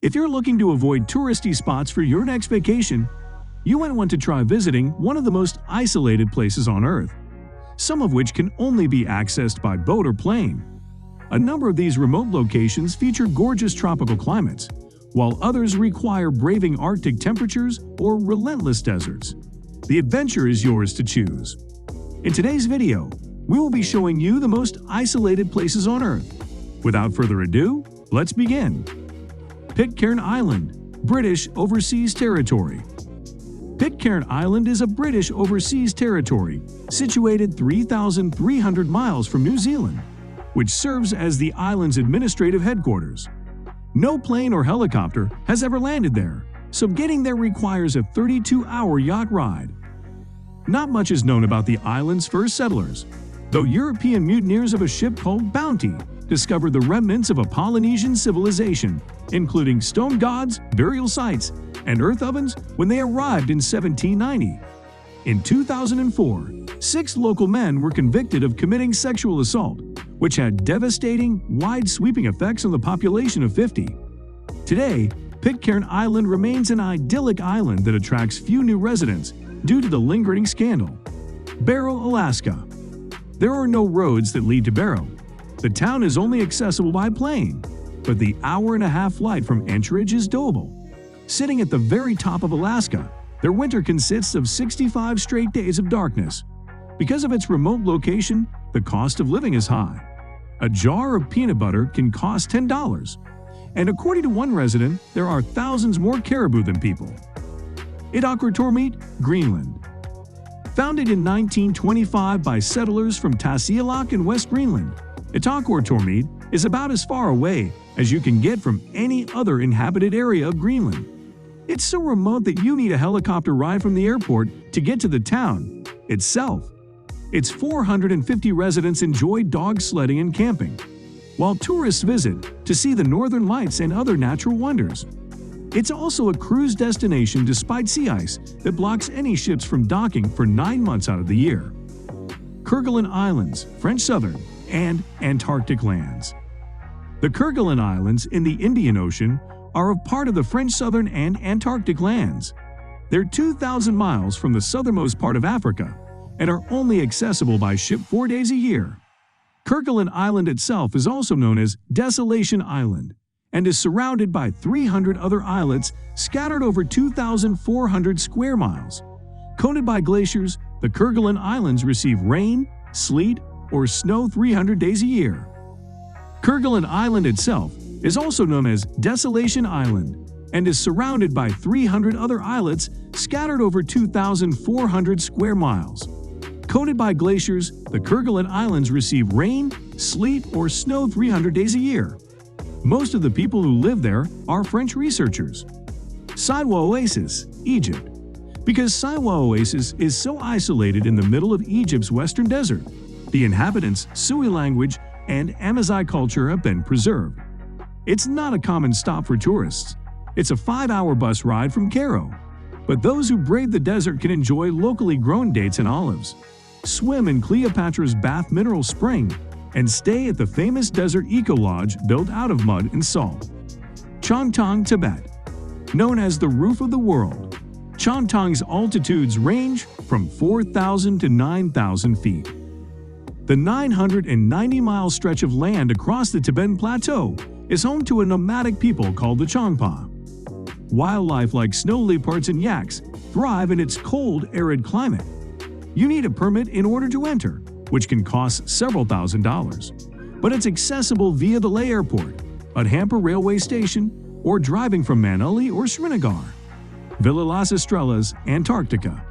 If you're looking to avoid touristy spots for your next vacation, you might want to try visiting one of the most isolated places on Earth, some of which can only be accessed by boat or plane. A number of these remote locations feature gorgeous tropical climates, while others require braving Arctic temperatures or relentless deserts. The adventure is yours to choose. In today's video, we will be showing you the most isolated places on Earth. Without further ado, let's begin. Pitcairn Island, British Overseas Territory. Pitcairn Island is a British overseas territory situated 3,300 miles from New Zealand, which serves as the island's administrative headquarters. No plane or helicopter has ever landed there, so getting there requires a 32-hour yacht ride. Not much is known about the island's first settlers, though European mutineers of a ship called Bounty discovered the remnants of a Polynesian civilization, including stone gods, burial sites, and earth ovens when they arrived in 1790. In 2004, 6 local men were convicted of committing sexual assault, which had devastating, wide-sweeping effects on the population of 50. Today, Pitcairn Island remains an idyllic island that attracts few new residents due to the lingering scandal. Barrow, Alaska. There are no roads that lead to Barrow. The town is only accessible by plane, but the hour-and-a-half flight from Anchorage is doable. Sitting at the very top of Alaska, their winter consists of 65 straight days of darkness. Because of its remote location, the cost of living is high. A jar of peanut butter can cost $10, and according to one resident, there are thousands more caribou than people. Ittoqqortoormiit, Greenland. Founded in 1925 by settlers from Tasiilaq in West Greenland, Ittoqqortoormiit is about as far away as you can get from any other inhabited area of Greenland. It's so remote that you need a helicopter ride from the airport to get to the town itself. Its 450 residents enjoy dog sledding and camping, while tourists visit to see the northern lights and other natural wonders. It's also a cruise destination despite sea ice that blocks any ships from docking for 9 months out of the year. Kerguelen Islands, French Southern, and Antarctic lands. The Kerguelen Islands in the Indian Ocean are a part of the French Southern and Antarctic lands. They're 2,000 miles from the southernmost part of Africa and are only accessible by ship 4 days a year. Kerguelen Island itself is also known as Desolation Island and is surrounded by 300 other islets scattered over 2,400 square miles. Coated by glaciers, the Kerguelen Islands receive rain, sleet, or snow 300 days a year. Kerguelen Island itself is also known as Desolation Island and is surrounded by 300 other islets scattered over 2,400 square miles. Coated by glaciers, the Kerguelen Islands receive rain, sleet, or snow 300 days a year. Most of the people who live there are French researchers. Siwa Oasis, Egypt. Because Siwa Oasis is so isolated in the middle of Egypt's western desert, the inhabitants' Sui language and Amazigh culture have been preserved. It's not a common stop for tourists. It's a 5-hour bus ride from Cairo. But those who brave the desert can enjoy locally grown dates and olives, swim in Cleopatra's Bath Mineral Spring, and stay at the famous desert eco-lodge built out of mud and salt. Changtang, Tibet. Known as the Roof of the World, Changtang's altitudes range from 4,000 to 9,000 feet. The 990-mile stretch of land across the Tibetan Plateau is home to a nomadic people called the Changpa. Wildlife like snow leopards and yaks thrive in its cold, arid climate. You need a permit in order to enter, which can cost several $1,000s, but it's accessible via the Leh Airport, at Hamper Railway Station, or driving from Manali or Srinagar. Villa Las Estrellas, Antarctica.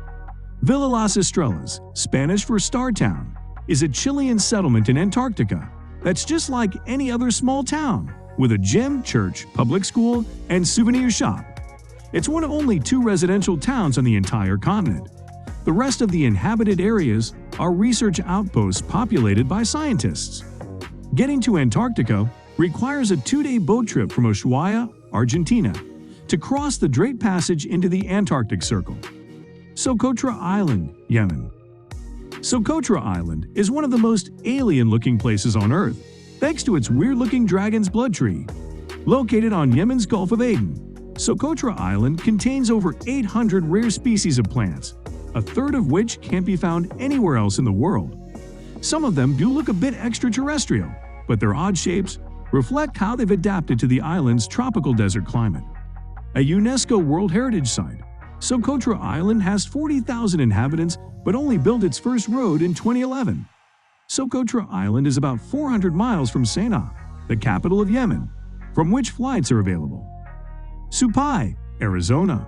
Villa Las Estrellas, Spanish for Star Town, is a Chilean settlement in Antarctica that's just like any other small town, with a gym, church, public school, and souvenir shop. It's one of only 2 residential towns on the entire continent. The rest of the inhabited areas are research outposts populated by scientists. Getting to Antarctica requires a 2-day boat trip from Ushuaia, Argentina, to cross the Drake Passage into the Antarctic Circle. Socotra Island, Yemen. Socotra Island is one of the most alien-looking places on Earth, thanks to its weird-looking dragon's blood tree. Located on Yemen's Gulf of Aden, Socotra Island contains over 800 rare species of plants, a third of which can't be found anywhere else in the world. Some of them do look a bit extraterrestrial, but their odd shapes reflect how they've adapted to the island's tropical desert climate. A UNESCO World Heritage Site, Socotra Island has 40,000 inhabitants but only built its first road in 2011. Socotra Island is about 400 miles from Sana'a, the capital of Yemen, from which flights are available. Supai, Arizona.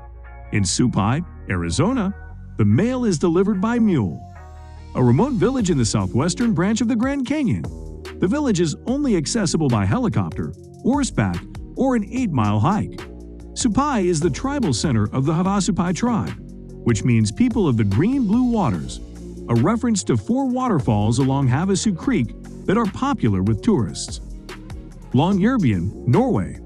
In Supai, Arizona, the mail is delivered by mule. A remote village in the southwestern branch of the Grand Canyon. The village is only accessible by helicopter, horseback, or an 8-mile hike. Supai is the tribal center of the Havasupai tribe, which means people of the green-blue waters, a reference to 4 waterfalls along Havasu Creek that are popular with tourists. Longyearbyen, Norway.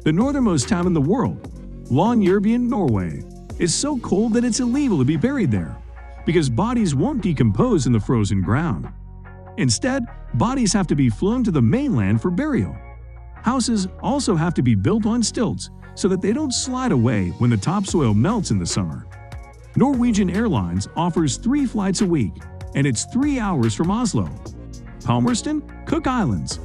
The northernmost town in the world, Longyearbyen, Norway, is so cold that it's illegal to be buried there, because bodies won't decompose in the frozen ground. Instead, bodies have to be flown to the mainland for burial. Houses also have to be built on stilts so that they don't slide away when the topsoil melts in the summer. Norwegian Airlines offers 3 flights a week, and it's 3 hours from Oslo. Palmerston, Cook Islands.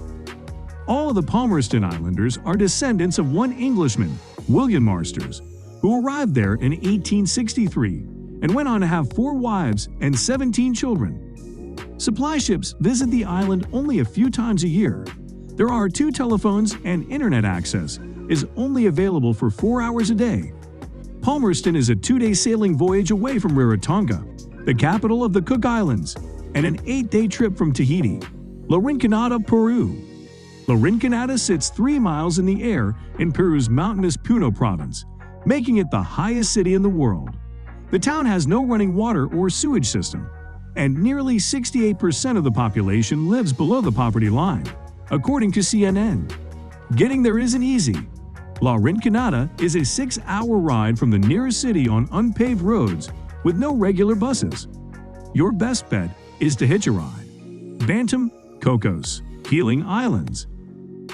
All of the Palmerston Islanders are descendants of one Englishman, William Marsters, who arrived there in 1863 and went on to have 4 wives and 17 children. Supply ships visit the island only a few times a year. There are 2 telephones and internet access is only available for 4 hours a day. Palmerston is a 2-day sailing voyage away from Rarotonga, the capital of the Cook Islands, and an 8-day trip from Tahiti, Rinconada, Peru. Rinconada sits 3 miles in the air in Peru's mountainous Puno province, making it the highest city in the world. The town has no running water or sewage system, and nearly 68% of the population lives below the poverty line, according to CNN. Getting there isn't easy. Rinconada is a 6-hour ride from the nearest city on unpaved roads with no regular buses. Your best bet is to hitch a ride. Bantam, Cocos, Kerguelen Islands.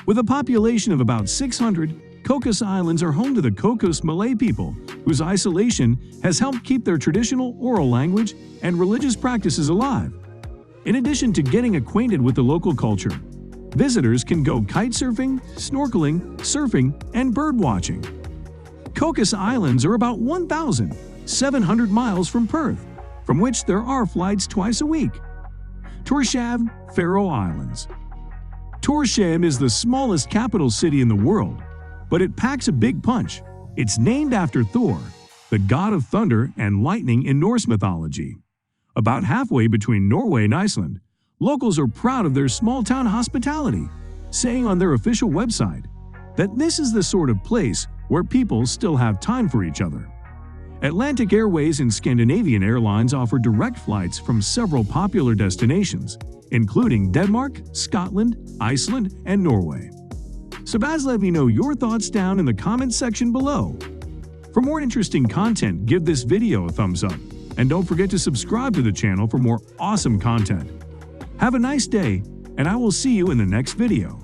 With a population of about 600, Cocos Islands are home to the Cocos Malay people, whose isolation has helped keep their traditional oral language and religious practices alive. In addition to getting acquainted with the local culture, visitors can go kite surfing, snorkeling, surfing, and bird watching. Cocos Islands are about 1,700 miles from Perth, from which there are flights twice a week. Tórshavn, Faroe Islands. Tórshavn is the smallest capital city in the world, but it packs a big punch. It's named after Thor, the god of thunder and lightning in Norse mythology. About halfway between Norway and Iceland, locals are proud of their small-town hospitality, saying on their official website that this is the sort of place where people still have time for each other. Atlantic Airways and Scandinavian Airlines offer direct flights from several popular destinations, including Denmark, Scotland, Iceland, and Norway. So let me know your thoughts down in the comments section below. For more interesting content, give this video a thumbs up, and don't forget to subscribe to the channel for more awesome content. Have a nice day, and I will see you in the next video.